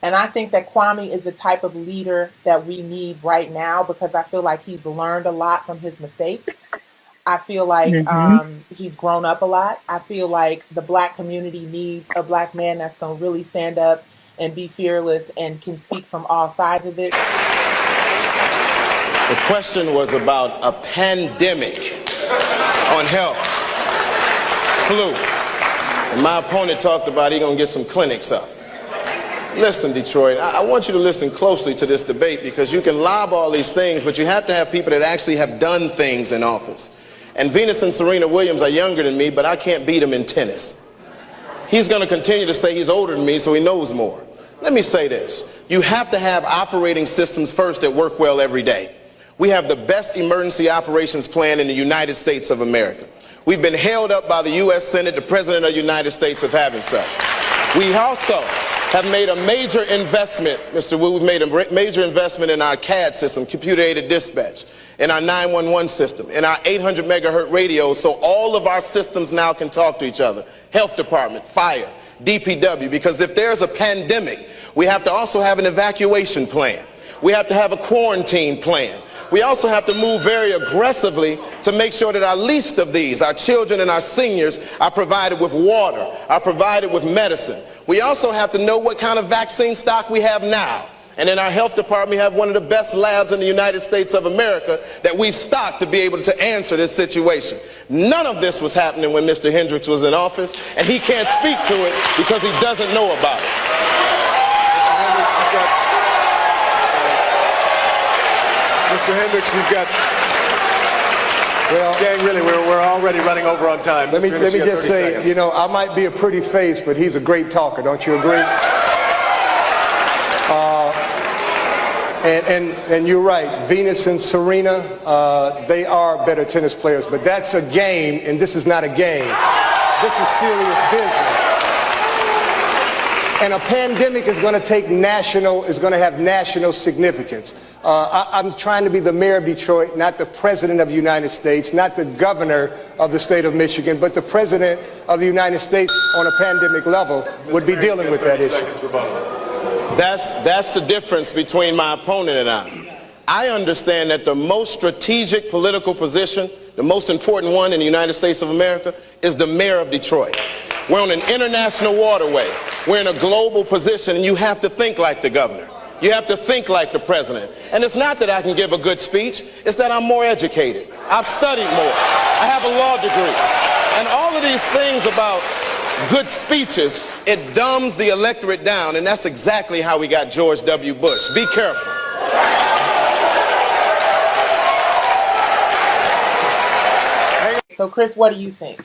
And I think that Kwame is the type of leader that we need right now because I feel like he's learned a lot from his mistakes. I feel like he's grown up a lot. I feel like the Black community needs a Black man that's going to really stand up and be fearless and can speak from all sides of it. The question was about a pandemic on health, flu. And my opponent talked about he's going to get some clinics up. Listen, Detroit, I want you to listen closely to this debate because you can lob all these things, but you have to have people that actually have done things in office. And Venus and Serena Williams are younger than me, but I can't beat him in tennis. He's going to continue to say he's older than me, so he knows more. Let me say this. You have to have operating systems first that work well every day. We have the best emergency operations plan in the United States of America. We've been held up by the U.S. Senate, the President of the United States, of having such. We also have made a major investment, Mr. Wu, we've made a major investment in our CAD system, computer-aided dispatch, in our 911 system, in our 800 megahertz radios, so all of our systems now can talk to each other. Health department, fire, DPW, because if there's a pandemic, we have to also have an evacuation plan. We have to have a quarantine plan. We also have to move very aggressively to make sure that our least of these, our children and our seniors, are provided with water, are provided with medicine. We also have to know what kind of vaccine stock we have now. And in our health department, we have one of the best labs in the United States of America that we've stocked to be able to answer this situation. None of this was happening when Mr. Hendricks was in office, and he can't speak to it because he doesn't know about it. Mr. Hendricks, you've got, well, gang, really, we're already running over on time. Let me just say, seconds. You know, I might be a pretty face, but he's a great talker. Don't you agree? And you're right. Venus and Serena, they are better tennis players, but that's a game, and this is not a game. This is serious business. And a pandemic is going to take have national significance. I'm trying to be the mayor of Detroit, not the president of the United States, not the governor of the state of Michigan, but the president of the United States on a pandemic level would be dealing with that issue. That's the difference between my opponent and I. I understand that the most strategic political position, the most important one in the United States of America, is the mayor of Detroit. We're on an international waterway. We're in a global position, and you have to think like the governor. You have to think like the president. And it's not that I can give a good speech. It's that I'm more educated. I've studied more. I have a law degree. And all of these things about good speeches, it dumbs the electorate down, and that's exactly how we got George W. Bush. Be careful. So, Chris, what do you think?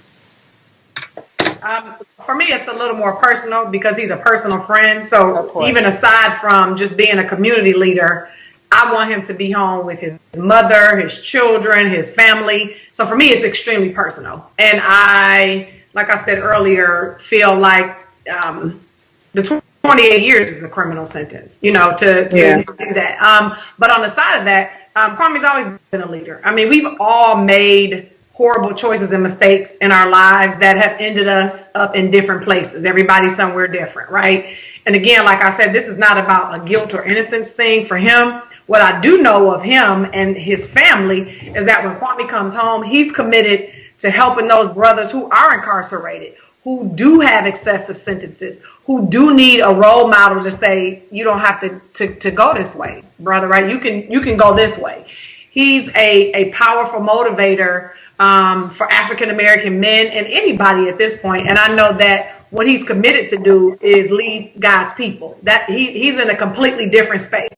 For me, it's a little more personal because he's a personal friend. So even aside from just being a community leader, I want him to be home with his mother, his children, his family. So for me, it's extremely personal. And I, like I said earlier, feel like the 28 years is a criminal sentence, you know, to do that. But on the side of that, Kwame's always been a leader. I mean, we've all made horrible choices and mistakes in our lives that have ended us up in different places. Everybody's somewhere different, right? And again, like I said, this is not about a guilt or innocence thing for him. What I do know of him and his family is that when Kwame comes home, he's committed to helping those brothers who are incarcerated, who do have excessive sentences, who do need a role model to say, you don't have to go this way, brother, right? You can go this way. He's a powerful motivator for African-American men and anybody at this point. And I know that what he's committed to do is lead God's people. That he's in a completely different space.